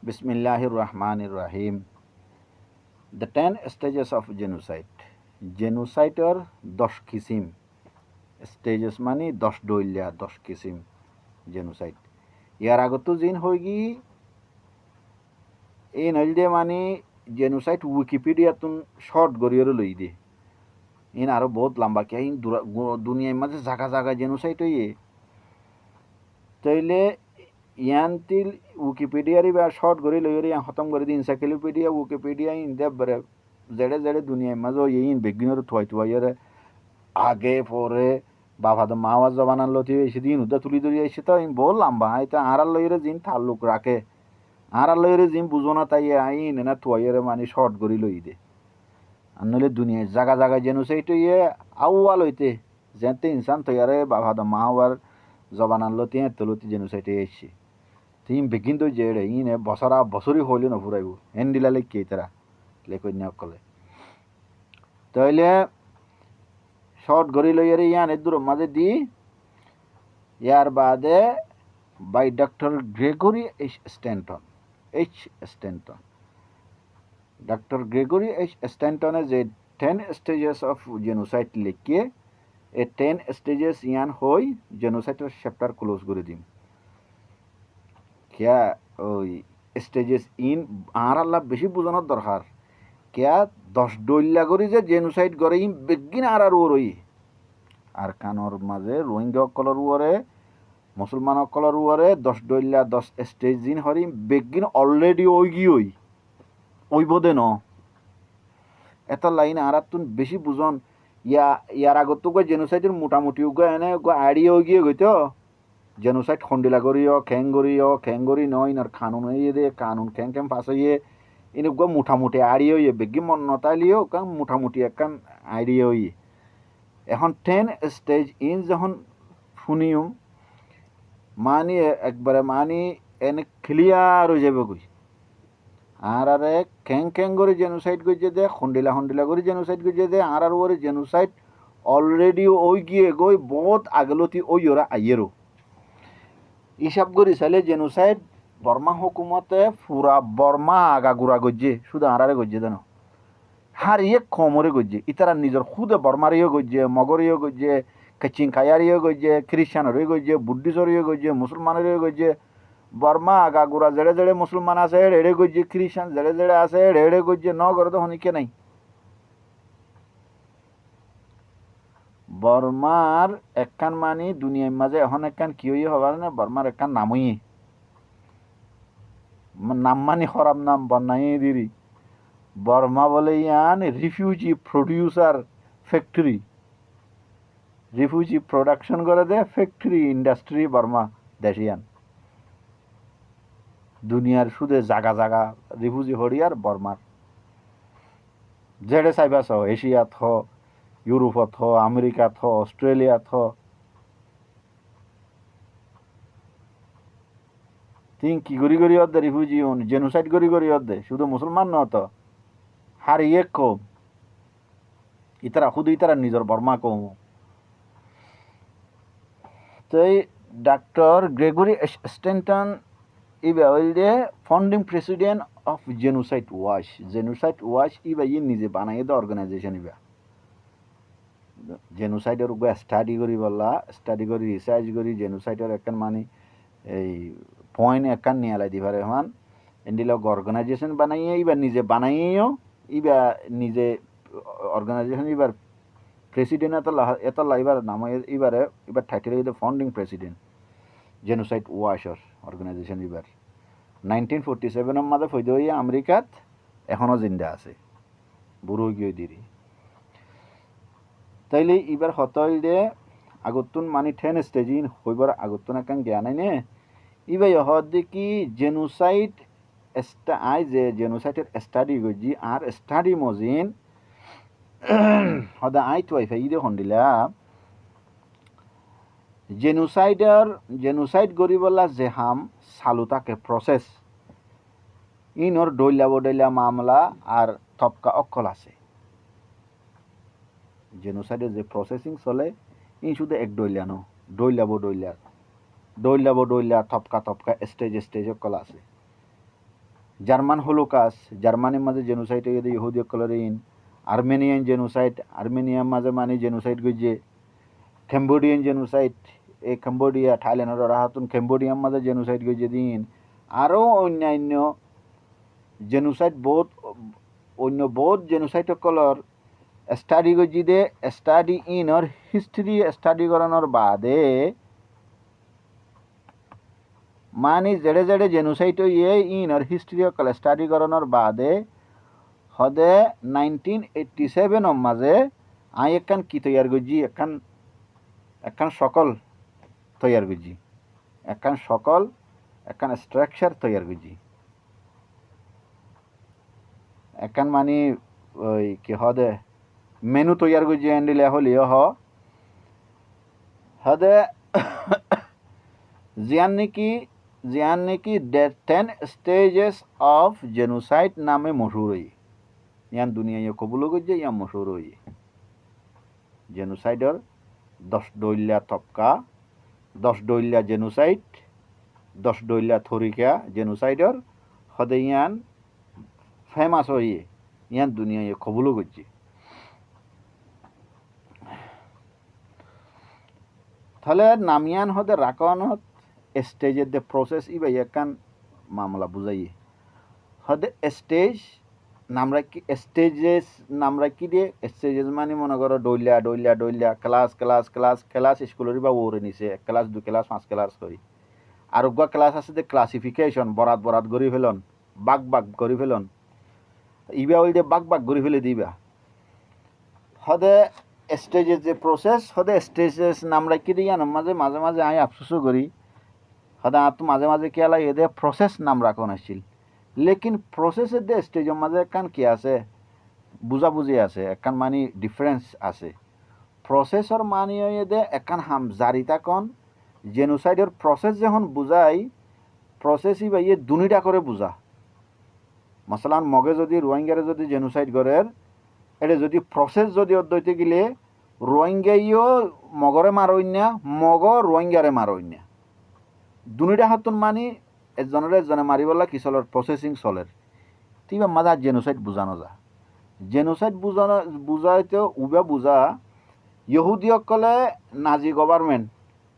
Bismillahir Rahmanir Rahim. The 10 stages of genocide. Genocideর 10 কিসিম stages মানে 10 ডইলিয়া 10 কিসিম genocide ইয়ার আগতো জিন হইগি এই নইলদে মানে জেনোসাইড উইকিপিডিয়াতুন শর্ট গরিয়র লই দে ইন আরো বহুত লম্বা কে ইন দুনিয়ার মাঝে জায়গা জায়গা জেনোসাইড হইয়ে তাইলে ইয়ান্তিল উইকিপিডিয়ারি বা শর্ট গরি লই ইয়ান খতম করে দি এনসাইক্লোপিডিয়া উইকিপিডিয়া ইন দে বরে জেডে জেডে দুনিয়ার মাঝে ইন বেগিনর থুয়াই থুয়াইয়ারে আগে পরে বাবা তো মাওয়াজ জবানার লতি এসে দিন উদ্দা তুলি ধরি এসে তো আমি বললাম ভাই তো আর লইরে জিন তাল্লুক রাখে আর লইরে জিন বুঝো না তাই আইন না থুয়াইয়ারে মানে শর্ট গরি লই দে আর নইলে দুনিয়ায় জায়গা জায়গায় যেন সেইটা ইয়ে আউয়াল হইতে যেতে ইনসান তৈয়ারে বাবা তো মাওয়ার জবানার লতি লতি যেন সেইটা এসছে তিন বেগিন তো যে ইনে বছরা বছরই হইলে না ফুরাইব হেন দিলালে কে তারা লেখন্যা কলে তাইলে শর্ট গরি লইয়ারে ইয়ান এদুর মাঝে দি ইয়ার বাদে by doctor Gregory Stanton doctor Gregory স্ট্যান্টনে যে 10 স্টেজেস অফ জেনোসাইড লিখিয়ে এই 10 স্টেজেস ইয়ান হই জেনোসাইডের চ্যাপ্টার ক্লোজ করে দিম কিয়া ওই স্টেজেস ইন আর আল্লাহ বেশি বোঝানোর দরকার কিয়া 10 ডইল্লা করি যে জেনোসাইড করে ইন বেগিন আর ওরই আর কানর মাঝে রোহিঙ্গা অকলর উয়ারে মুসলমান অকলর উয়ারে 10 ডইল্লা 10 স্টেজ দিন হরি বেগিন অলরেডি ওইব দে ন এত লাইন আর তুন বেশি বুঝন ইয়ার আগত তো জেনোসাইডের মোটামুটি এনে আইডিয়া গিয়ে গইতো জেনোসাইড খন্ডিলা করিও খেঙ্গরি নয় আর কানুন দে কানুন খ্যাং পাস হইয়ে এনে মোটামুটি আইডিয়া হইয়ে বেগি মন নতাইলিও মোটামুটি একখান আইডিয়া হইয়ে এখন 10 স্টেজ ইন যখন শুনিও মানি একবারে মানি এনে ক্লিয়ার হয়ে যাবে কই আর আরে খ্যাং করে জেনোসাইড করছে দে খন্ডিলা করে জেনোসাইড করছে দে আর ওরে জেনোসাইড অলরেডি ওই গিয়ে গই বহুত আগলতি ওই ওরা আইয়েরও হিসাব করি চাইলে জেনোসাইড বর্মা হুকুমতে পুরা বর্মা আগাগুড়া গজ্জে শুধু আড়ারে গজ্জে দেন হার ইয়ে কমরে গজ্জে ইতারা নিজের খুদে বর্মারিও গজ্জে মগরিও গজ্জে কাচিং খায়ারিও গজ্জে খ্রিস্টানেরও গজ্জে বুদ্ধিজরিও গজ্জে মুসলমানেরও গজ্জে বর্মা আগাগুড়া জেড়ে জেড়ে মুসলমান আছে এড়ে গজ্জে খ্রিস্টান জেড়ে জেড়ে আছে এড়ে গজ্জে ন করে তো হনিকে নাই বর্মার একখান মানি দুনিয়ার মাঝে এখন একখান কি হইয়ে হবার না বর্মার একখান নামই নাম মানি খরাব নাম বন্যাই দিরি বর্মা বলে ইয়ান refugee producer factory refugee production করে দে ফ্যাক্টরি ইন্ডাস্ট্রি বর্মা দেশিয়ান দুনিয়ার সুদে জাগা জাগা রিফিউজি হরিয়ার বর্মার যেড়ে চাইবাস এশিয়াত হ ইউরোপত হ আমেরিকাত হ অস্ট্রেলিয়াত হ তিন কি গড়ি অর্ধে রিফিউজি জেনোসাইড গড়ি অর্ধে শুধু মুসলমান নত হার ইয়ে কম ইতারা শুধু ইতারা নিজের বর্মা কম তো ডাক্তার গ্রেগরি স্ট্যান্টন ইবা হইলে founding president of genocide watch ইবা ই নিজে বানাই দে অর্গানাইজেশন ইবা জেনোসাইডের উপরে স্টাডি করি রিসার্চ করি জেনোসাইডের একখান মানে এই পয়েন্ট একখান নিয়ে আলাই দিবারে হন এন্ডিলক অর্গানাইজেশন বানাইয়ে ইবা নিজে বানাইয়েও ইবা নিজে অর্গানাইজেশন ইবার প্রেসিডেন্ট এত এবার নাম এবার টাইটেল হইতে ফাউন্ডিং প্রেসিডেন্ট জেনোসাইড ওয়াচর অর্গানাইজেশন এবার 1947 মাঝে ফৈদ হইয়া আমেরিকাত এখনও জিন্দা আছে বুড়ো গিয়ে দিরি তাইলে এবার হতইলে আগতুন মানে 10 স্টেজ ইন হইবার আগতুন একখান জ্ঞান নে ইবাই হদ দেখি জেনোসাইড যে জেনোসাইডের স্টাডি গজি আর স্টাডি মজিন হদা আইত ওয়াইফাই ইদে হন্দিলা জেনোসাইড গরিবলা জেহাম সালুতাকে প্রসেস ইনর ডইলা মামলা আর থপকা অক্কল আছে জেনোসাইডের যে প্রসেসিং চলে ইন শুধু এক ডইলা ন ডইলা থপকা স্টেজ অক্কল আছে জার্মান হলোকাস্ট, জার্মানির মাঝে জেনোসাইড হয়ে গেছে ইহুদি সকলের ইন। আর্মেনিয়ান জেনোসাইড, আর্মেনিয়ার মাঝে মানে জেনোসাইড গইছে। ক্যাম্বোডিয়ান জেনোসাইড, এই ক্যাম্বোডিয়া থাইল্যান্ডের রাহাতুন ক্যাম্বোডিয়ার মাঝে জেনোসাইড গইছে দিন। আরও অন্যান্য জেনোসাইড বহুত জেনোসাইড সকলের স্টাডি গইছি দে, স্টাডি ইনর হিস্ট্রি স্টাডি করানোর বাদে মানে জেডে জেডে জেনোসাইড ইয়ে ইনর হিস্ট্রি সকল স্টাডি করানোর বাদে হদে 1987 মাঝে আই একখান কি তৈয়ার করছি, একখান সকল তৈয়ার করছি, একখান স্ট্রাকচার তৈয়ার করছি। একখান মানে ওই কি হদে মেনু তৈয়ার করছি এন্ডিলে হলিও হদে জিয়ান নাকি 10 স্টেজেস অফ জেনোসাইড নামে মশহুর হই। ইয়ান দুনিয়া কবুল করছে, ইয়ান মশহুর হই। জেনোসাইডর 10 ডইল্লা তপকা, 10 ডইল্লা জেনোসাইড, 10 ডইল্লা থরিকা জেনোসাইডর হদে ইয়ান ফেমাস হইয়ে ইয়ান দুনিয়া কবুল করছে। তাহলে নামিয়ান হদে রাখন স্টেজের দে প্রসেস ইবা ইয়াকান মামলা বুঝাইয়ে হদে স্টেজ নাম রাখি, স্টেজেস নাম রাখি দিয়ে। স্টেজেস মানে মনে করো ডইলা ডইলা ডইলা ক্লাস ক্লাস ক্লাস ক্লাস স্কুলের বা ওরে নিছে 1 ক্লাস 2 ক্লাস 5 ক্লাস করি। আর গা ক্লাস আছে যে ক্লাসিফিকেশন বরাত বরাত করি ফেলন, বাগ বাগ করি ফেলন, ইবা ওই যে বাগ বাগ করি ফেলে দিবা। হদে স্টেজের যে প্রসেস হদে স্টেজেস নাম রাখি দিয়ে মাঝে মাঝে মাঝে আমি আফসোসও করি হদা তো মাঝে মাঝে কি আলা এদের প্রসেস নাম রাখন আসছিল। লেকিন প্রসেসের দে স্টেজের মাঝে একখান কি আছে বুঝাবুঝি আছে, একখান মানে ডিফারেন্স আছে। প্রসেসর মানে দে একখান হাম জারিতা কন জেনোসাইডের প্রসেস যখন বুঝাই প্রসেসই বা ইয়ে দুনিটা করে বুঝা। মশলান মগে যদি রোহিঙ্গারে যদি জেনোসাইড করের এটা যদি প্রসেস যদি অদ্বৈতে গেলে রোহিঙ্গাইও মগরে মারইন না, মগ রোহিঙ্গারে মারইন না। দুনিটা হাতুন মানে একজনে মারিবলা কি চলের প্রসেসিং চলের। তিবা মাঝা জেনোসাইড বুঝানো যা। জেনোসাইড বুঝাইতে উবা বুঝা ইহুদিসকলে নাজি গভর্নমেন্ট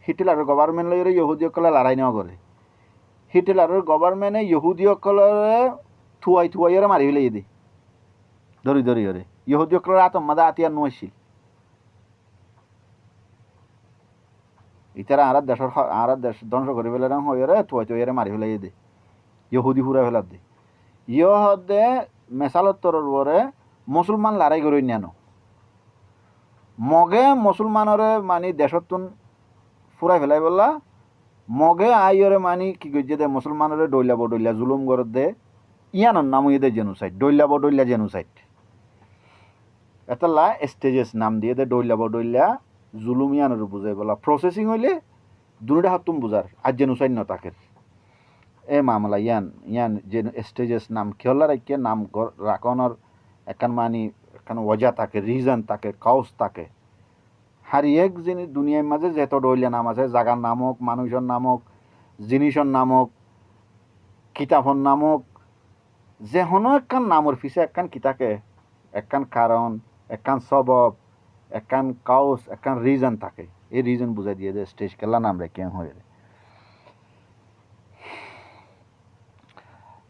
হিটলারের গভর্নমেন্ট লইরে ইহুদিসকলে লড়াই নেওয়া করে। হিটলারের গভর্নমেন্টে ইহুদিসকলে থুয়াইরে মারি ফেলে দি ধরি ধরি হরে ইহুদিসকলের আতম মাদা আতিয়ার নইছিল। ইতারা আর দেশ ধ্বংস করে ফেলে হইরে থুয়াইরে মারি ফেলে দে ইহুদি ফুরা ফেলার দে। ইহদে মেসালত্তরের পরে মুসলমান লড়াই করে নেনো মগে মুসলমানরে মানে দেশতুন ফুরাই ফেলাই বললা মগে আইরে মানে কি করছে দে মুসলমানরে ডইলা বডইলা জুলুম করে দে। ইয়ানোর নাম দে জেনোসাইড, ডইলা বডইলা জেনোসাইড। এতলা স্টেজেস নাম দিয়ে দে ডইলা বডইলা জুলুম ইয়ানোর বুঝাই বলা। প্রসেসিং হইলে দুনিটা হাত তুম বুঝার আর জেনোসাইড ন তাকে এ মামলা ইয়ান যে স্টেজেস নাম খেলা রাখিয়ে নাম রাখনের একখান মানে একখান ওজা থাকে, রিজন থাকে, কাউস থাকে। হার এক জিনিস দুনিয়ার মাঝে যেত ডইলা নাম আছে, জাগার নামক, মানুষের নামক, জিনিসের নামক, কিতাবর নামক, যে হনো একখান নামর পিছে একখান কি থাকে, একখান কারণ, একখান সবব, একখান কাউস, একখান রিজন থাকে। এই রিজন বুঝাই দিয়ে যে স্টেজ খেলা নাম রেখে হয়ে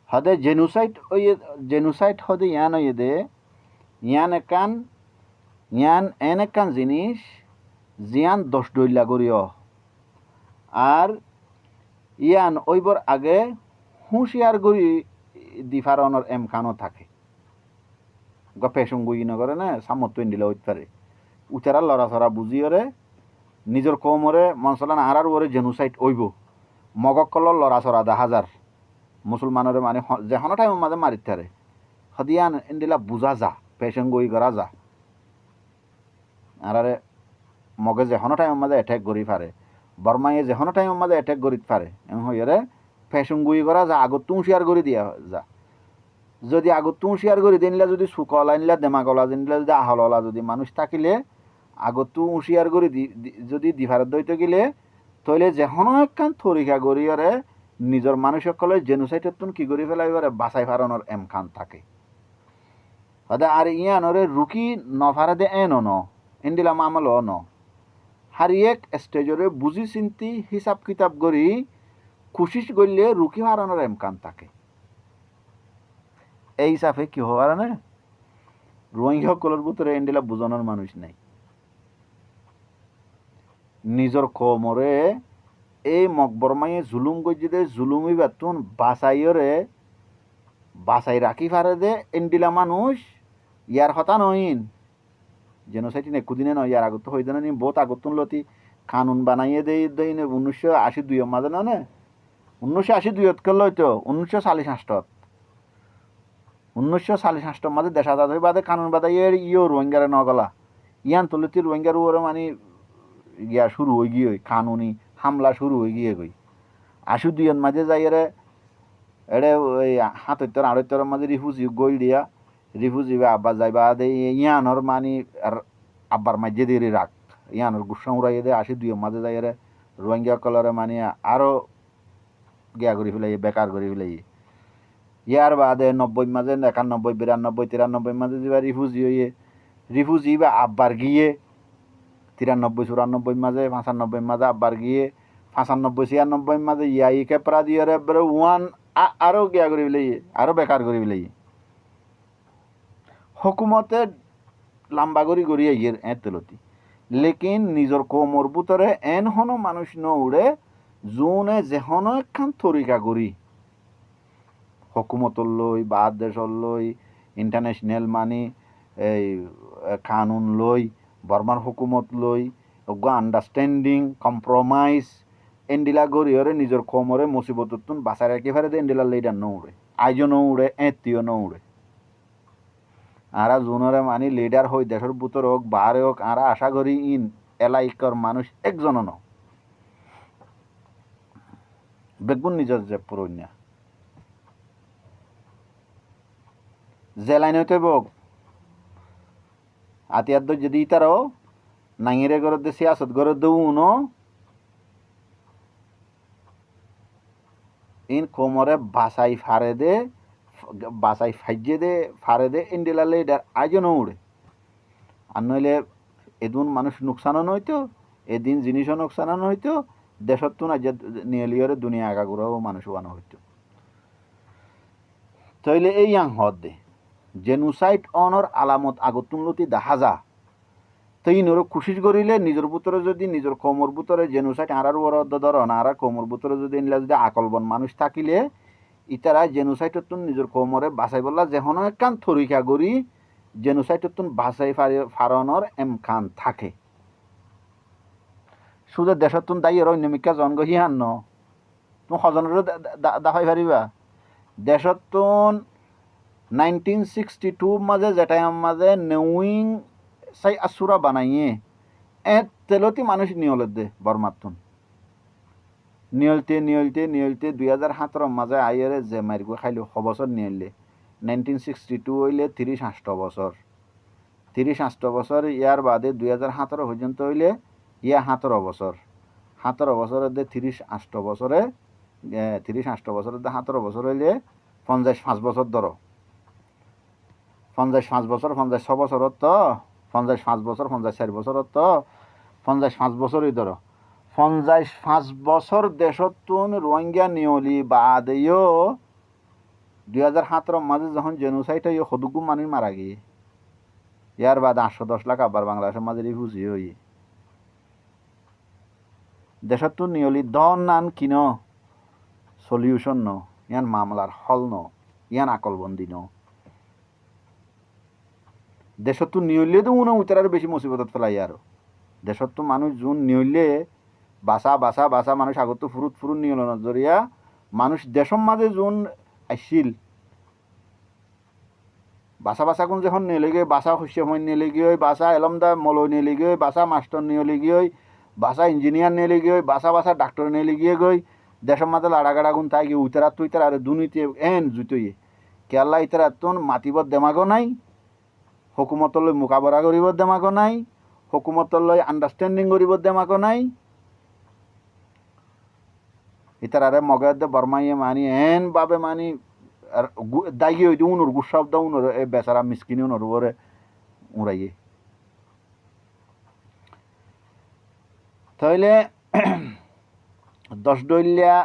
হদে জেনোসাইড হদে ইয়ান হয়ে দে ইয়ান একখান জিনিস জিয়ান 10 ডইলা করিও। আর ইয়ান ওইবর আগে হুঁশিয়ার করি দিফারণের এমখানও থাকে। পেশন গুই নগরে না সামর্থ্য দিলে হইতে পারে উচারা লড়াছড়া বুঝিওরে নিজের কমরে মনসলান আরার ওরে জেনোসাইড ওইব মগকলর লড়াছড়া 10,000 মুসলমানের মানে যেহনো টাইম মাঝে মারিতে পারে হদিয়ান এন্ডিলা বুঝা যা পেশন গুই করা যা। আরে মগে যেহনো টাইম মাঝে অ্যাটাক করি পারে, বর্মাইয়ে যেহনো টাইম মাঝে অ্যাটাক করিতে পারে হইরে পেশন গুই করা যা আগত তুম শেয়ার করে দিয়া যা। যদি আগত তুম শেয়ার করে দিনলা যদি সুকলা নিলা দেমাকলা দিনলা যদি আহললা যদি মানুষ থাকিলে আগত তুম শেয়ার করে যদি দিফারত দইতে গেলে তইলে যেহনো একখান থরিকা গড়িয়রে নিজের মানুষসকলে জেনোসাইডতন কি করে ফেলাইবারে বাঁচাই ফারানোর এমকান থাকে আর ইয়ানরে রুকি নফারে দে এন ন এন্ডিলা মামল ন হারিয়েক স্টেজরে বুঝি চিন্তি হিসাব কিতাব করি খুশিস করলে রুকি হারানোর এমকান থাকে এই হিসাবে কি হওয়ার না রোহিঙ্গা সকলের ভিতরে এন্ডিলা বুঝানোর মানুষ নাই নিজের কমরে এই মকবরমাইয়ে জুলুম গজিদে জুলুমি বেতন বাসাই রাখি ফারে দে এন্ডিলা মানুষ ইয়ার হতা নইন জেনোসাইড নেকুদিনে নয় ইয়ার আগত হইতে নি বহুত আগত লতি কানুন বানাইয়ে দেই 1982 মাঝে না 1982 করলো হইতো 1948 মাঝে দেশ আজাদ হয়ে বাদে কানুন বাদাইয়ে ইয়ো রোহিঙ্গারে নগলা ইয়ান তলতি রোহিঙ্গার ওরে মানে ইয়া শুরু হয়ে গিয়ে কানুনি হামলা শুরু হয়ে গিয়ে গই 82 মাঝে যাইয়ে এড়ে ওই 77 78 মাঝে রিফিউজি গই দিয়া রিফিউজি আব্বা যাইবা দে ইয়ানর মানে আব্বার মাঝে দিয়ে রাখ ইয়ানর গুসা উড়াইয়ে দে 82 মাঝে যাইয়ে রোহিঙ্গা কলরে মানে আরো গিয়া করি ফেলাই বেকার করি ফেলাই ইয়ার বাদে 90 মাঝে 91 92 93 মাঝে যাবা রিফিউজি বা আব্বার গিয়ে 93 94 মাঝে 95 মাঝে আব্বার গিয়ে 95 96 মাঝে ইয়াই কেপরা দিয়ে রে ওয়ান আরো গিয়া করি ফেলাই আরো বেকার করি ফেলাই হুকুমতে লাম্বা করি গড়িয়ে ইয়ের এতলতি লেকিন নিজের কোমর ভিতরে এন হনো মানুষ ন উড়ে জোনে যেহন একখান তরিকা করি হুকুমতর লই বা দেশর লই ইন্টারন্যাশনাল মানি এই কানুন লই বর্মার হুকুমত লই আন্ডারস্ট্যান্ডিং কম্প্রোমাইজ এন্ডিলা গড়িয়রে নিজের কোমরে মুসিবততুন বাঁচাই রাখি ফেরে দে এন্ডিলা লেইডার ন উড়ে আইজও ন উড়ে এত্তিও ন উড়ে আরা জুনরে মানি লিডার হই দেশের ভিতর হোক বাহারে হোক আরা আশা করি ইন এলাইকর মানুষ একজনও ন বেগুন নিজের যে পুরন্যা যে লাইন হইতে বক আতিয়ার যদি তারও নাঙিরে গরত দে সিয়াসত গরত দে উনো ইন কোমরে বাসাই ফারে দে বাসাই ফাইজে দে ফারে দে ইন্ডিলা লিডার আজও উড়ে আর নইলে এদিন মানুষ নোকসানও নইতো এদিন জিনিসও নোকসানও নইতো দেশত তো না যে নিয়লিয়রে দুনিয়া আগাগুড়াও মানুষ বানো হইতো তাইলে এই ইয়াং হদ দে জেনোসাইড অনর আলামত আগতুনলতি দেখা যা তৈনর খুশি করিলে নিজের ভিতরে যদি নিজের কোমর ভিতরে জেনোসাইড আরার ওরদ ধরন আর কোমর ভিতরে যদি এনলা যদি আকলবন মানুষ থাকিলে ইতারা জেনোসাইডতুন নিজের কোমরে বাঁচাই বললা যেহন একখান থরিকা করি জেনোসাইডতুন বাঁচাই ফারানোর এমকান থাকে সুদের দেশতুন দায়ী অন্যমিকা জনগ হিয়ান ন তুমি সজনের দেখাই পারিবা দেশতুন 1962 মাঝে যেটাই মাঝে নেউইং সাই আসুরা বানাইয়ে তেলতি মানুষ নিয়লের দে বর্মাতুন নিয়লতে 2017 মাঝে আইয়ারে যে মারিগো খাইলো বছর নিয়লে 1962 হইলে 38 বছর 38 বছর ইয়ার বাদে 2017 পর্যন্ত হইলে ইয়া 17 বছর 17 বছরের দে 38 বছরে 38 বছরের দে 17 বছর হইলে 55 বছর ধরো 55 বছর 56 বছরত তো 55 বছর 54 বছরত তো 55 বছরই ধরো 55 বছর দেশতুন রোহিঙ্গা নিয়লি বাদেও 2017 মাঝে যখন জেনোসাইড হয়ে সদুগু মানুষ মারা গিয়ে ইয়ার বাদ 810 লাখ আবার বাংলাদেশের মাঝে রিফিউজি হই দেশতুন নিয়লি দন নান কিন সলিউশন ন ইয়ান মামলার হল ন ইয়ান আকলবন্দি ন দেশতো নিয়লে তো উনো উতার বেশি মুসিবতত ফেলাই আর দেশতো মানুষ যোন নিয়লে বাসা মানুষ আগত ফুরুত নিয়ল নজরিয়া মানুষ দেশম মাঝে যোন আসছিল বাসা কোন যখন নিলে গিয়ে বাসা শস্য সময় নিলে গিয়ে বাসা এলমদা মলয় নিলে গিয়ে বাসা মাস্টার নিলে গিয়ে বাসা ইঞ্জিনিয়ার নিলে গিয়ে বাসা ডাক্তার নিলে গিয়ে গই দেশম মাঝে লাড়াগাড়া গুণ তাই গিয়ে উতারা তুইতার আর দুর্নীতি এন জুতইয়ে কেরলা ইতারা তোন মাতিবত দেমাগো নাই হুকুমতলৈ মোকাবিলা কৰিব দেমাকো নাই হুকুমতলৈ আণ্ডাৰষ্টেণ্ডিং কৰিব দেমাকো নাই ইতারারে মগেদে বর্মাইয়ে মানি এন বাবে মানি আর দাগি হইতে উনুর গুসাব দা উনুর এ বেচারা মিসকিনি উনুর ওরে উড়াইয়ে তাইলে দশ দলিয়া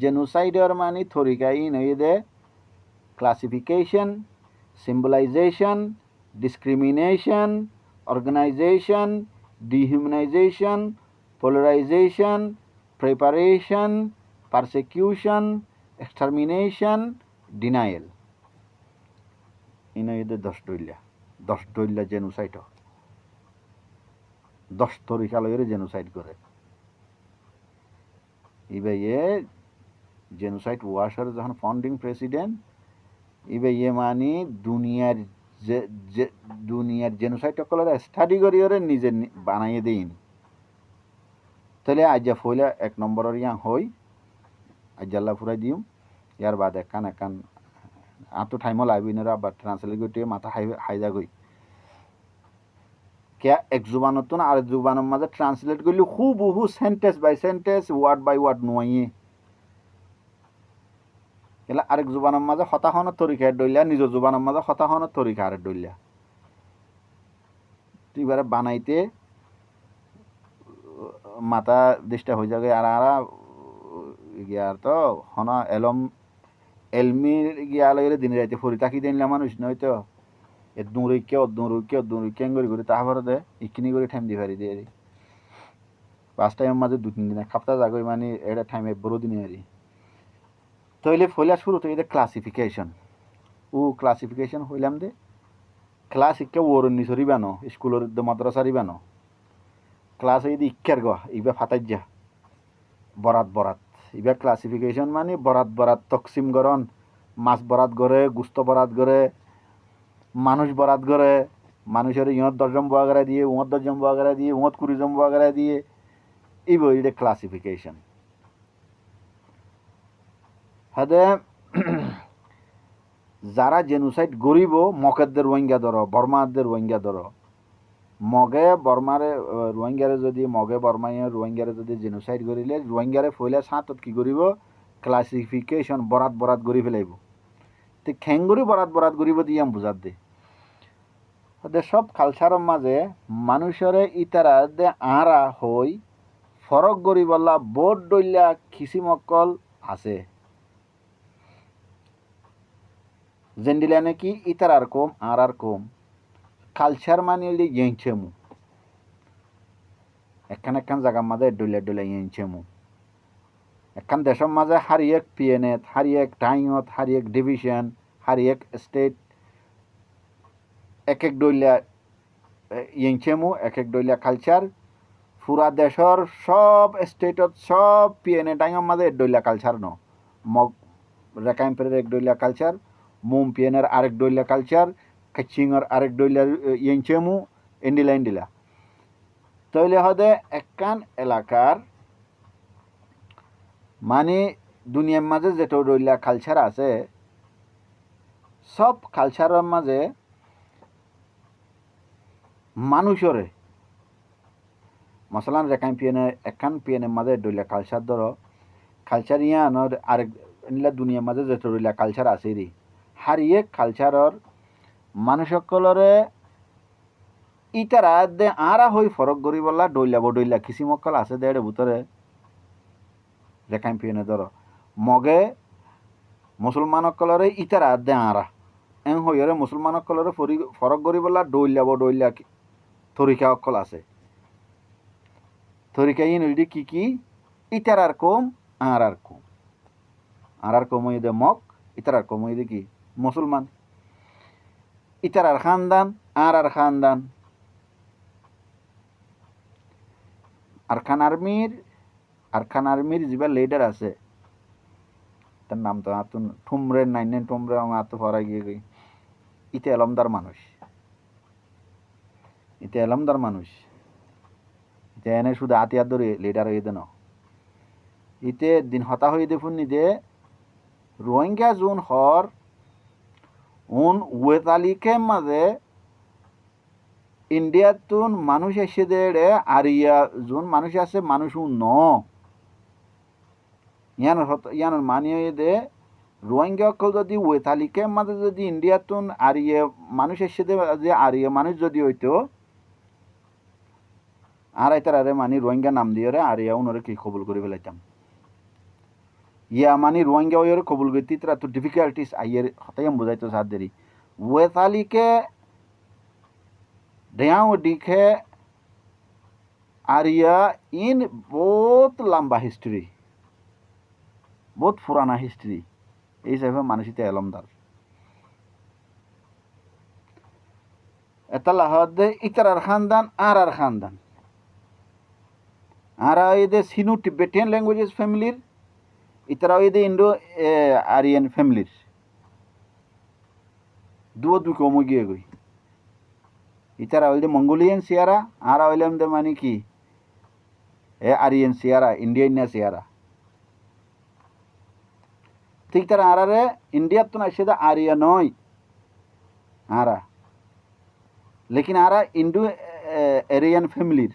জেনোসাইডের মানি থরিকাই নইদে classification symbolization discrimination organization dehumanization polarization preparation persecution extermination denial ইনইদে দশ দলিয়া জেনোসাইড 10 তরিকা লইরে জেনোসাইড করে ইয়ে জেনোসাইড ওয়াশার যখন ফাউন্ডিং প্রেসিডেন্ট ইয়ে মানি দুনিয়ার জেনোসাইড সকলের স্টাডি করি ওরে নিজে বানাইয়ে দিন তাহলে আজ ফইলা 1 নম্বরের ইয়া হই আজ আল্লাহ ফুরাই দিম ইয়ার বাদ একান আতো টাইমও লাগবে না আবার ট্রান্সলেট করতে মাথা হাইজা গই কে এক জুবানত না আর জুবানের মাঝে ট্রান্সলেট করলে হুবহু sentence by sentence word by word নয় এলা আরেক জুবানের মাঝে হতাহনের তরিকা ডইলা নিজ জুবানের মাঝে হতাহনের তরিকা আর ডইলা তুই এবারে বানাইতে মাথা দিশটা হয়ে যাবে আর গিয়ার তো হন এলমির গিয়া লাগে দিনে রাইতে ফরি তাকি দিনলা মানুষ নয় তো দুরুইকে করে তাহার দে ইখিনি করে টাইম দি পারি দিয়ে পাঁচ টাইমের মাঝে 2-3 দিন খাপ্তা যাগই মানে এটা টাইমে বড় দিনে আরি তইলে ফইলা শুরু তো এটা ক্লাসিফিকেশন ক্লাসিফিকেশন হইলাম দে ক্লাস ইকে ওরন নি সরিবানো স্কুলের দ মাদ্রাসা রিবানো ক্লাস এই ইক্কার গা ইবা ফাতাজ্জা বরাত ইবা ক্লাসিফিকেশন মানে বরাত তকসিম গরন মাছ বরাত করে গুস্ত বরাত করে মানুষ বরাত করে মানুষের ইহঁত 10 জন বাগারা দিয়ে উহঁত 10 জন বাগারা দিয়ে উহঁত 20 জন বাগারা দিয়ে এটা ক্লাসিফিকেশন হাদে যারা জেনোসাইড গরিব মকেদের রোহিঙ্গা ধরো বর্মাদের রোহিঙ্গা ধরো মগে বর্মারে রোহিঙ্গারে যদি মগে বর্মায় রোহিঙ্গারে যদি জেনোসাইড করিলে রোহিঙ্গারে ফইলে সাঁতত কি করিব ক্লাসিফিকেশন বরাত করি ফেলাইব তো খেঙ্গুরি বরাত করিব দিয়ে আমি বুঝাত দে সব কালচারের মাঝে মানুষের ইতারা দে আঁরা হই ফরক গরি বললা বোট ডইলা খিসিমকল আছে জেন্ডিলা নাকি ইতার আর কম আর কম কালচার মানে ইয়েছেমু একখান জায়গার মাঝে ডইলা ইয়েছেমু একখান দেশের মাঝে হারি এক পিএনএত হারি এক টাইমত হারি এক ডিভিশন হারি এক স্টেট এক ডইলা ইয়েছেমু এক ডইলা কালচার পুরা দেশের সব স্টেটত সব পিএনএ টাইমের মাঝে ডইলা কালচার ন মগ রেকাইম্পের এক ডইলা কালচার মুম পিএনের আরেক ডইলা কালচার কাচিংয়ের আরেক ডইলা ইয়েছেমু ইন্ডিলা তৈলে হদে একখান এলাকার মানে দুনিয়ার মাঝে যেটা ডইলা কালচার আছে সব কালচারের মাঝে মানুষরে মশলান রেখান পিএনের একখান পিএনের মাঝে ডইলা কালচার ধরো কালচার ইয়ানোর আরেক দুনিয়ার মাঝে যেটা ডইলা কালচার আছে রে হারিয়ে কালচারর মানুষ সকলরে ইতারা দে আরা হই ফরক গরি বললা ডইলা কিসিমকল আছে দেড়ে ভিতরে রেখান পিএনে ধরো মগে মুসলমান সকলরে ইতারা দে আরা এং হইরে মুসলমান সকলরে ফরক গরি বললা ডইলা তরিকা অকল আছে তরিকা ইন হইডি কি ইতার আর কম আর কম হইদে মগ ইতার আর কম হইদে কি মুসলমান ইতার আর খানদান আর খানদান আরখান আর্মির যিবা লিডার আছে তার নাম তো আতুন ঠুমরে 99 ঠুমরে আত ফরা গিয়ে গই ইতে এলমদার মানুষ ইতে এনে শুধু আতিয়ার ধরে লিডার হয়ে দেন ইতে দিন হতা হয়ে দেখুন দে রোহিঙ্গা জোন হর ওয়ে তালিকার মাঝে ইন্ডিয়াতুন মানুষ এসে দেড়ে আর ইয়া জোন মানুষ আছে মানুষ ন ইয়ানোর মানিয়ে দে রোহিঙ্গা অকল যদি ওই তালিকার মাঝে যদি ইন্ডিয়াতুন আরিয়ে মানুষের সাথে যে আরিয়ে মানুষ যদি হইতো আর আইতার আরে মানি রোহিঙ্গা নাম দিয়ে রে আরিয়া উনরে কি কবুল করে ফেলাইতাম ইয়া মানি রোহিঙ্গা ওই কবুল করতে তারা তো ডিফিকাল্টিস আইয়ের হতাই বুঝাইতো সাথ দেরি ওই তালিকে রেয়াও দিকে আরিয়া ইন বহুত লম্বা হিস্ট্রি বহুত পুরানা হিস্ট্রি এই হিসাবে মানুষিতে এলমদার এটা লাহদে ইতারার খানদান আর খানদান আর এদের সিনু টিবেটিয়ান ল্যাঙ্গুয়েজেস ফ্যামিলির ইতারা এদের ইন্ডো আরিয়ান ফ্যামিলির দুই কমে গিয়ে গই ইতারা হইলে মঙ্গোলিয়ান সিয়ারা আর হইলাম দে মানে কি আরিয়ান সিয়ারা ইন্ডিয়ান সিয়ারা ঠিক তারা আরারে ইন্ডিয়ার তো না সেটা আরিয়া নয় আরা লেকিন আরা ইন্ডো এরিয়ান ফ্যামিলির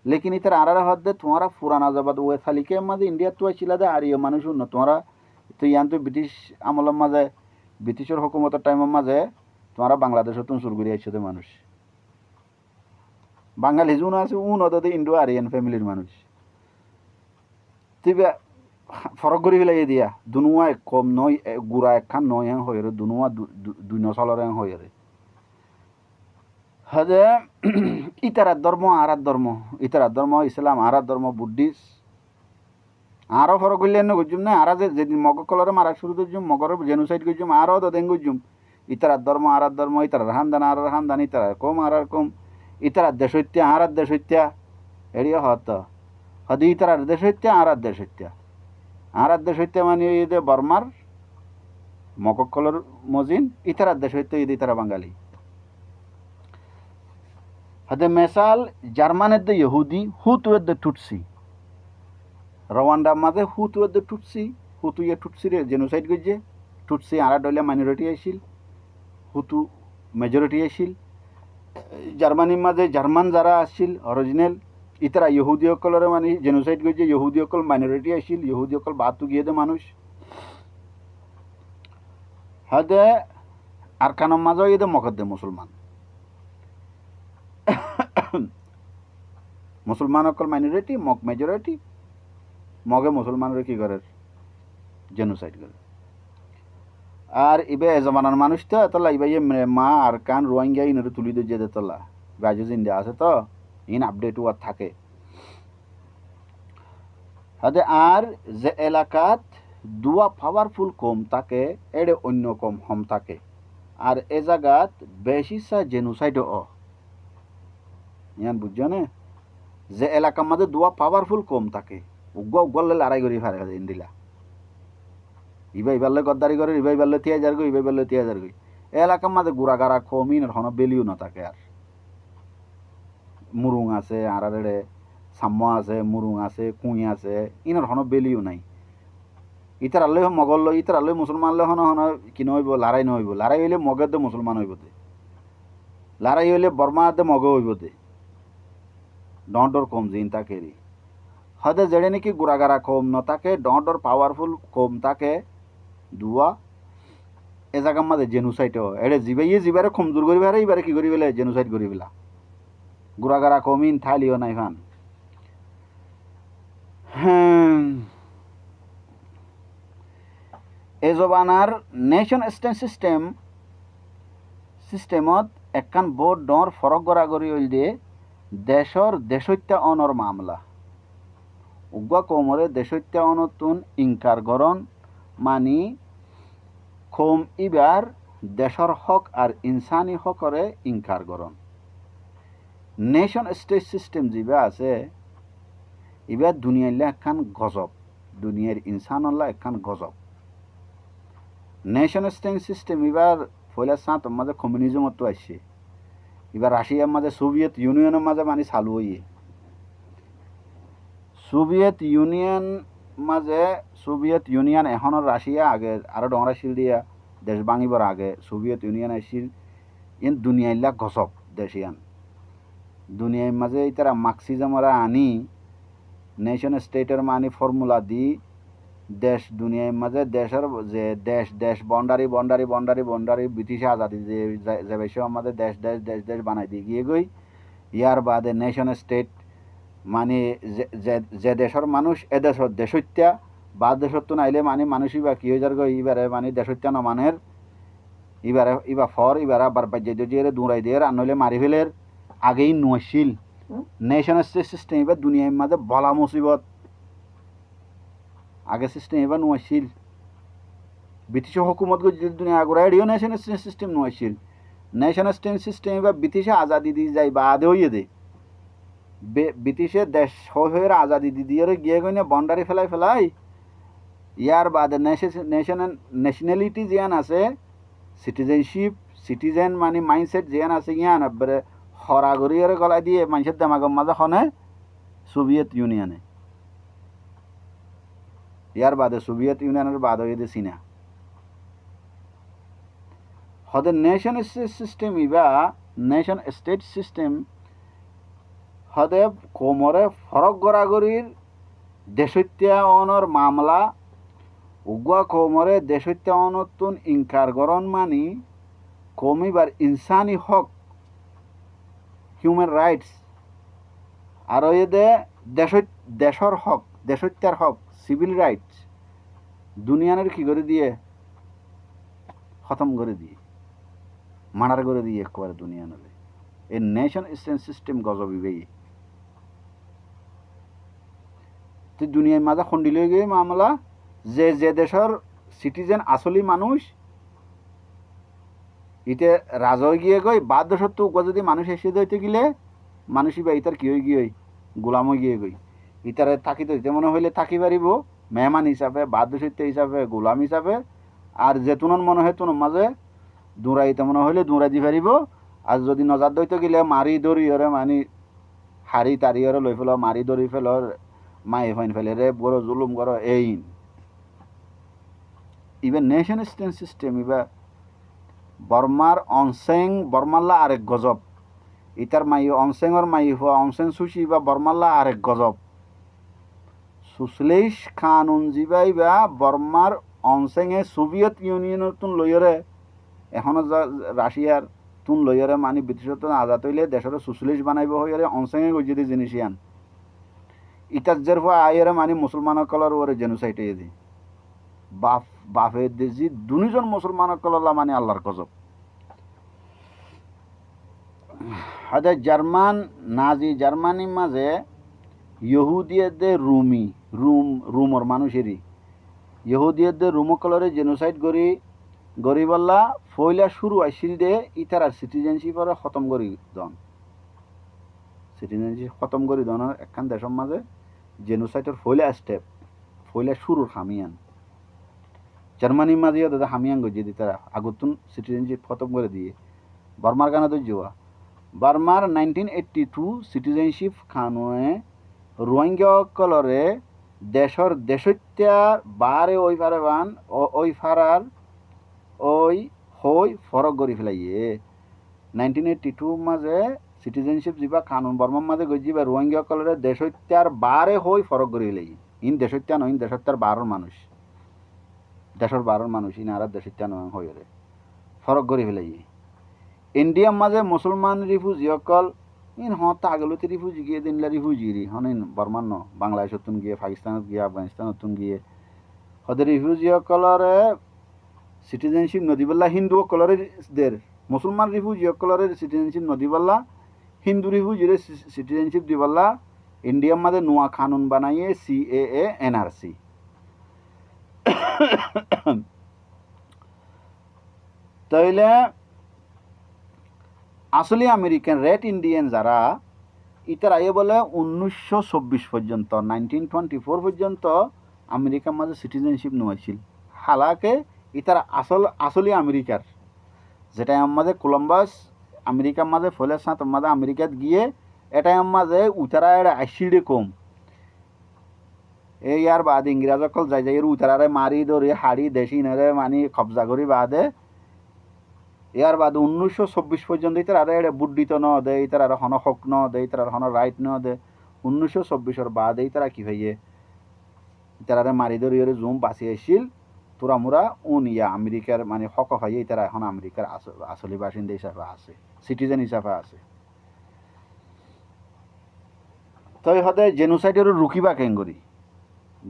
লেকিন ইতার আরারা হদ্দে তোমারা পুরানা জবাদ ওয়ে থালিকে মাঝে ইন্ডিয়ার তো ছিল দে আরিয়া মানুষ ন তোমরা তো ইয়ান তো ব্রিটিশ আমলের মাঝে ব্রিটিশের হুকুমতের টাইমের মাঝে তোমরা বাংলাদেশত শুরু করে আইছো তো মানুষ বাঙালি জুন আছে উন ওদের ইন্ডো আরিয়ান ফ্যামিলির মানুষ তুই ফরক করে ফেলাই দিয়া দুনুয়া কম নয় গুড়া একখান নয় হ্যাঁ হয়ে রে দুনুয়া দুই নসলর হ্যাঁ হয়ে রে হদে ইতারার ধর্ম আরার ধর্ম ইতারার ধর্ম ইসলাম আরার ধর্ম বুদ্ধিস্ট আরও ফরক করলে এনে গুজুম না আরা যেদিন মগ কলরে মারা শুরু করছুম মগর জেনুসাইড করছুম আরও দদেন গুজুম ইতারার ধর্ম আরার ধর্ম ইতারার হান্দান আরার হান্দান ইতারার কম আরার কম ইতারার দেশ হত্যা আরার দেশ হত্যা এড়িয়ে হত হদি ইতারার দেশ হত্যা আরার দেশ হত্যা আরার দেশ হত্যা মানে ঈদে বর্মার মককলর মজিন ইতারার দেশ হত্যা ঈদ ইতারা বাঙালি হদে মেসাল জার্মানের দে ইহুদি হুতুয়ের দে টুটসি রওয়ান্ডার মাঝে হুতুয়ের দে টুটসি হুতুয়ে টুটসিরে জেনোসাইড করছে টুটসি আরা ডলে মাইনরিটি আসিল হুতু মেজরিটি আসিল জার্মানির মাঝে জার্মান যারা আসছিল অরিজিনাল ইতারা ইহুদি অকলরে মানে জেনোসাইড করছে ইহুদি অকল মাইনরিটি আসিল ইহুদি অকল বাতু গিয়ে দে মানুষ হদে আর কানম মাঝে ইদে মকদ্দে মুসলমান মুসলমান অকল মাইনরিটি মগ মেজরিটি মগে মুসলমানরা কি করে জেনোসাইড করে আর ইবে জমানার মানুষ তো তোলা ইবে মা আর কান রোহিঙ্গা ইনরে তুলি দিয়ে যেতে তোলা গাজু জিন্দা আছে তো ইন আপডেট ওয়ার থাকে হাতে আর যে এলাকাত দুয়া পাওয়ারফুল কম থাকে এড়ে অন্য কম হম থাকে আর এ জায়গাত বেশি সা জেনোসাইড ইয়ান বুঝছো না যে এলাকার মধ্যে দুয়া পাওয়ারফুল কম থাকে উগলে লড়াই করি ফারে ইন্দিলা ইবাই বাল্লে গদ্দারি করে ইবাই বাল্লে তিয়া যার গই ইবাই বাল্লে তিয়া যার গই এলাকার মধ্যে গুড়াগাড়া কমিন হন বেলিও না থাকে আর মুরুং আছে আড়াড়ে সাম্য আছে মুরুং আছে কুঁই আছে ইনার হন বেলিও নাই ইতার আল্লই মগল লই ইতার আল্লই মুসলমান লই হন হন কি নহইব লড়াই নহইব লড়াই হইলে মগের দে মুসলমান হইব দে লড়াই হইলে বর্মা দে মগে হইব দে ডর কম জিন তাকেরি হদে যেড়ে নাকি গুড়াগাড়া কম ন থাকে ডর পাওয়ারফুল কম থাকে দুয়া এ জায়গার মাঝে জেনোসাইড এড়ে জিবাইয়ে জিবারে কমজোর করি ফেলে এবারে কি করি ফেলে জেনোসাইড করি ফেলা গুড়াগাড়া কমিন থাইলিও নাই ফান এ জবানার নেশন স্টেট সিস্টেমত একখান বোর্ড ডর ফরক গড়াগড়ি হইল দিয়ে দেশর দেশত্যা অনর মামলা উগ্বা কোমরে দেশত্যা অনতুন ইনকার গরণ মানি খোম ইবার দেশর হক আর ইনসানি হকরে ইনকার গরণ নেশন স্টেট সিস্টেম যেবা আছে এবার দুনিয়াইলে একখান গজব দুনিয়ার ইনসানল্লা একখান গজব নেশন স্টেট সিস্টেম এবার ফয়লা সাঁত মাঝে কমিউনিজমত তো আসছে এবার রাশিয়ার মাঝে সোভিয়েত ইউনিয়নের মাঝে মানে চালু হইয়ে সোভিয়েত ইউনিয়ন এখনের রাশিয়া আগে আরও ডংরা শিল দিয়া দেশ ভাঙিবার আগে সোভিয়েত ইউনিয়ন আসছিল ইন দুনিয়াইলা গজব দেশিয়ান দুনিয়ার মাঝে তারা মার্কসিজমরা আনি নেশন স্টেটের মানে ফর্মুলা দি দেশ দুনিয়ার মাঝে দেশের যে দেশ বন্ডারি ব্রিটিশে আজাদি যে বেশি আমাদের দেশ বানাই দিয়ে গিয়ে গই ইয়ার বাদে নেশন স্টেট মানে যে দেশের মানুষ এ দেশের দেশত্যা বা দেশত্ব নাইলে মানে মানুষই বা কি হয়ে যার গই ইবারে মানে দেশত্যা নমানের ইবার আবার বাজ্যে দিয়ে দৌড়াই দিয়ে আর নইলে মারি ফেলের আগেই নয়শীল নেশন স্টেট সিস্টেম এবার দুনিয়ার মাঝে বলা মুসিবত আগে সিস্টেম এবার নয়শীল ব্রিটিশ হুকুমত দুনিয়া আগুরা এডিও নেশন স্টেট সিস্টেম নয়শীল নেশন স্টেট সিস্টেম এবার ব্রিটিশে আজাদি দিয়ে যায় বা আদে হইয়ে দে ব্রিটিশের দেশ হয়ে আজাদি দিয়ে গিয়ে গিয়ে বন্ডারি ফেলাই ইয়ার বাদে ন্যাশনালিটি জিয়ান আছে সিটিজেন মানে মাইন্ডসেট জিয়ান আছে ইয়ান একবারে হরাগরিয়ারে গলা দিয়ে মানুষের দেমাগর মাঝে খনে সোভিয়েত ইউনিয়নে ইয়ার বাদে সোভিয়েত ইউনিয়নের বাদ হয়ে দিয়ে চীনা হদের নেশন সিস্টেম ইবা নেশন স্টেট সিস্টেম হদে কোমরে ফরক গড়াগড়ির দেশত্যা অনর মামলা উগুয়া কোমরে দেশত্যা অনতুন ইনকার গরণ মানি কমিবার ইনসানি হক হিউম্যান রাইটস আর এদে দেশর হক দেশত্যার হক সিভিল রাইটস দুনিয়ানের কি করে দিয়ে খতম করে দিয়ে মার্ডার করে দিয়ে একবারে দুনিয়ানের এই নেশন স্টেট সিস্টেম গজবিবেই তো দুনিয়ার মাঝে খন্ডিল হয়ে গিয়ে মামলা যে দেশের সিটিজেন আসলি মানুষ ইতে রাজয় গিয়ে গই বাধ্য সত্ত্বেও যদি মানুষ এসে দইতে গেলে মানুষই বা ইতার কি হয়ে গিয়ে গোলাম হয়ে গিয়ে গই ইতারে থাকিতে হইতে মনে হইলে থাকি পারিব মেহমান হিসাবে বাধ্য সত্য হিসাবে গোলাম হিসাবে আর যেতুনন মনে হয় তুন মাঝে দৌড়াইতে মনে হইলে দৌড়াই দি পারিব আর যদি নজার দইতে গেলে মারি দড়ি ওরে মানে হাড়ি তারি ওরে লই ফেল মারি দড়ি ফেল মাই ফাইন ফেলে রে বড় জুলুম করো এই ইভেন নেশন স্টেট সিস্টেম ইবা বর্মার অনসেং বর্মাল্লা আরেক গজব ইতার মাই অনসেংর মাই হওয়া অনসেং সুশি বা বর্মাল্লা আরেক গজব সুসলেশ খানুন জিবাই বা বর্মার অনসেংয়ে সোভিয়েত ইউনিয়নের তুন লইরে এখনো রাশিয়ার তুন লইরে মানে ব্রিটিশত আজাদ হইলে দেশের সুসলেশ বানাইব হইরে অনসেংয়ে গজিয়ে জিনিস ইয়ান ইতার জের হওয়া আইরে মানে মুসলমানের কলর ওরে জেনোসাইড হয়ে দি বাফে দেজি দুজন মুসলমানের কললা মানে আল্লাহর গজব হাতে জার্মান নাজি জার্মানির মাঝে ইহুদিয়াদের রুমর মানুষেরই ইহুদিয়াদের রুমকলরে জেনোসাইড গরিবাল্লা ফইলা শুরু আইসিল দে ইতার সিটিজেনশিপের খতম করি দন সিটিজেনশিপ খতম করি দনের একখান দেশের মাঝে জেনোসাইডের ফইলা শুরুর হামিয়ান জার্মানির মাঝে দাদা হামিয়ান গজিয়ে দি তারা আগুতুন সিটিজেনশিপ খতম করে দিয়ে বার্মার গানা তো যাওয়া বার্মার 1982 সিটিজেনশিপ খানুয়ে রোহিঙ্গা কলরে দেশর দেশত্যা বারে ওই পারেবান ওই ফারার ওই হই ফরক গড়ি ফেলাইয়ে 1982 মাঝে সিটিজেনশিপ যাবা কানুন বর্মার মাঝে গজিবা রোহিঙ্গা কলরে দেশত্যার বারে হই ফরক গড়ি ফেলাই ইন দেশত্যা নয় ইন দেশত্যার বারোর মানুষ দেশের বারোর মানুষ ইন আর দেশত্যা নয় হইরে ফরক গড়ি ফেলাই ইন্ডিয়ার মাঝে মুসলমান রিফিউজি অকল ইন হত আগলতে রিফিউজি গিয়ে দিনলা রিফিউজি হন বর্মান ন বাংলাদেশত গিয়ে পাকিস্তানত গিয়ে আফগানিস্তানত গিয়ে হদের রিফিউজি অকলরে সিটিজেনশিপ নদীবাল্লা হিন্দু অকলরে দের মুসলমান রিফিউজি অকলরে সিটিজেনশিপ নদীবাল্লা হিন্দু রিফিউজিরে সিটিজেনশিপ দিবাল্লা ইন্ডিয়ার মাঝে নোয়া কানুন বানাইয়ে CAA NRC তাইলে আসলে আমেরিকান রেড ইন্ডিয়ান যারা ইতার আইয়ে বলে 1924 পর্যন্ত 1924 পর্যন্ত আমেরিকার মাঝে সিটিজেনশিপ নেওয়াইছিল হালাকে ইতার আসলে আমেরিকার যেটা আমাদের কলম্বাস আমেরিকার মাঝে ফলে সাঁত মাঝে আমেরিকাত গিয়ে এটাই মাঝে উতারা এটা আইসিডে কম এই আর বাদ ইংরাজ অকল যাই এর উতারারে মারি ধরে হাড়ি দেশি নেরে মানে কবজা করি বাদে ইয়ার বাদ 1924 পর্যন্ত ইতার আর এটা বুদ্ধিত ন দে ইতার আর হন হক ন দে ইতার আর হন রাইট ন দে 1924 বাদে ইতারা কি ভাইয়ে তারারে মারি ধরি জুম বাঁচি আসছিল তোরা মোরা ইয়া আমেরিকার মানে হক হয়ে তারা এখন আমেরিকার আসলি বাসিন্দা হিসাবে আছে, সিটিজেন হিসাবে আছে। তো হতে জেনোসাইডের রুকিবা কেঙ্গরি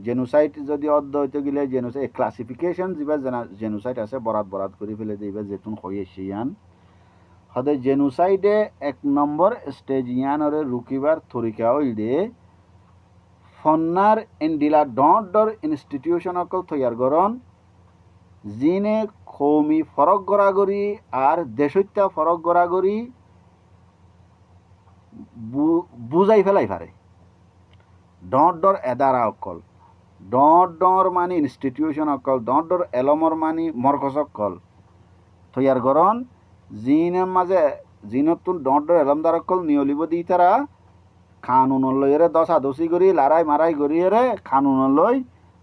জেনোসাইড যদি অর্ধ হইতে গেলে জেনোসাইড ক্লাসিফিকেশন যেবা জেনোসাইড আছে বরাত বরাত করে ফেলে দিবা যেতুন হয়ে ইয়ান হতে জেনোসাইডে 1 নম্বর স্টেজ ইয়ানরে রুকিবার তরিকা হইল দে ফন্নার ইন্ডিলা ডর ইনস্টিটিউশন অকল তৈয়ার গরন জিনে কৌমি ফরক গড়াগড়ি আর দেশত্যা ফরক গড়াগড়ি বুঝাই ফেলাই পারে। ডর এদারা অকল ডর মানে ইনস্টিটিউশন অকল ডর এলমর মানে মরকজ অকল তৈয়ার গরন জিনের মাঝে জিনতুন ডর এলমদার অকল নিয়লিব দি তারা কানুন লইরে দশা দশি করি লারাই মারাই করিয়ে কানুন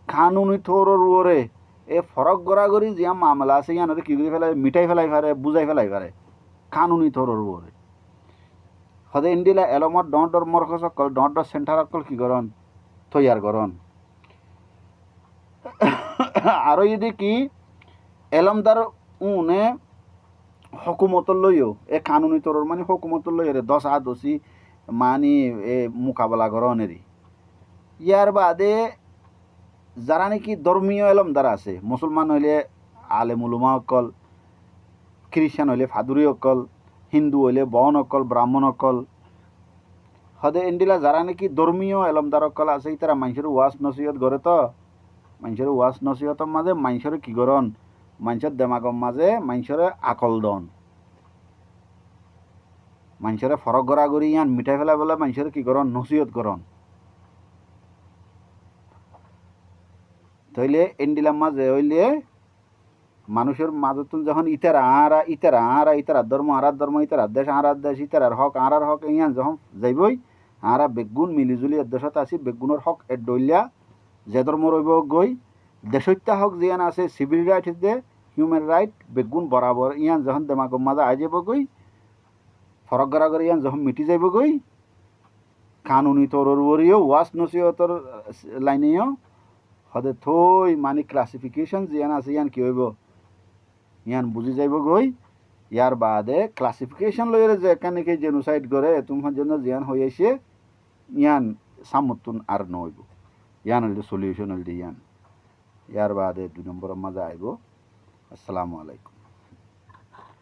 কানুনি থোর ওরে এ ফরক গড়াগড়ি যে মামলা আছে ইয়ানরে কি করে ফেলাই মিটাই ফেলাই পারে বুঝাই ফেলাই পারে কানুনি থোর ওরে হদে ইন্ডিলা এলমর ডর মরকজ অকল ডর সেন্টার অকল কি করন তৈয়ার করন। আরো যদি কি এলমদার উনে হকুমত লইও এ কানুনি তরর মানে হকুমত লইও রে দশা দশি মানি এ মোকাবেলা করনেরই। ইয়ার বাদে যারা নাকি ধর্মীয় এলমদার আছে মুসলমান হইলে আলেমুলুমা অকল, খ্রিস্টান হইলে ফাদুরি অকল, হিন্দু হইলে বন অকল ব্রাহ্মণ অকল হদে ইন্ডিলা যারা নাকি ধর্মীয় এলমদার অকল আছে তারা মানুষের ওয়াজ নসিহত করে তো মানুষের ওয়াজ নসিহতর মাঝে মানুষের কি করন মানুষের দেমাগর মাঝে মানুষের আকল দন মানুষের ফরক গড়াগড়ি ইয়ান মিঠাই ফেলা বলে মানুষের কি করন নসিহত করন। তাইলে ইন্ডিলার মাঝে হইলে মানুষের মাজতুন যখন ইতারা ধর্ম ইতারা দেশ ইতারার হক আরার হক ইয়ান যখন যাইবই আরা বেগুন মিলিজুলি দেশত আছি বেগুনের হক এ ডইলিয়া যে ধর্ম রইব গই দেশত্যা হক জিয়ান আছে civil right they human right বেগুন বরাবর ইয়ান যখন দেমাগম মাজা আই যাব গই ফরক গড়াগড়ি ইয়ান যখন মিটি যাইব গই কানুনি তরর ওরিও ওয়াস নসিহতর লাইনেও হদে থই মানে ক্লাসিফিকেশন জিয়ান আছে ইয়ান কি হইব ইয়ান বুঝি যাইব গই। ইয়ার বাদে ক্লাসিফিকেশন লইরে যে এখানে কি জেনোসাইড করে তোমার জন্য জিয়ান হয়ে আসে ইয়ান সামতুন আর নইব ইয়ান হইলে সলিউশন হইলে ইয়ান ইয়ার বাদে 2 নম্বরের মাঝে আইব। আসসালামু আলাইকুম।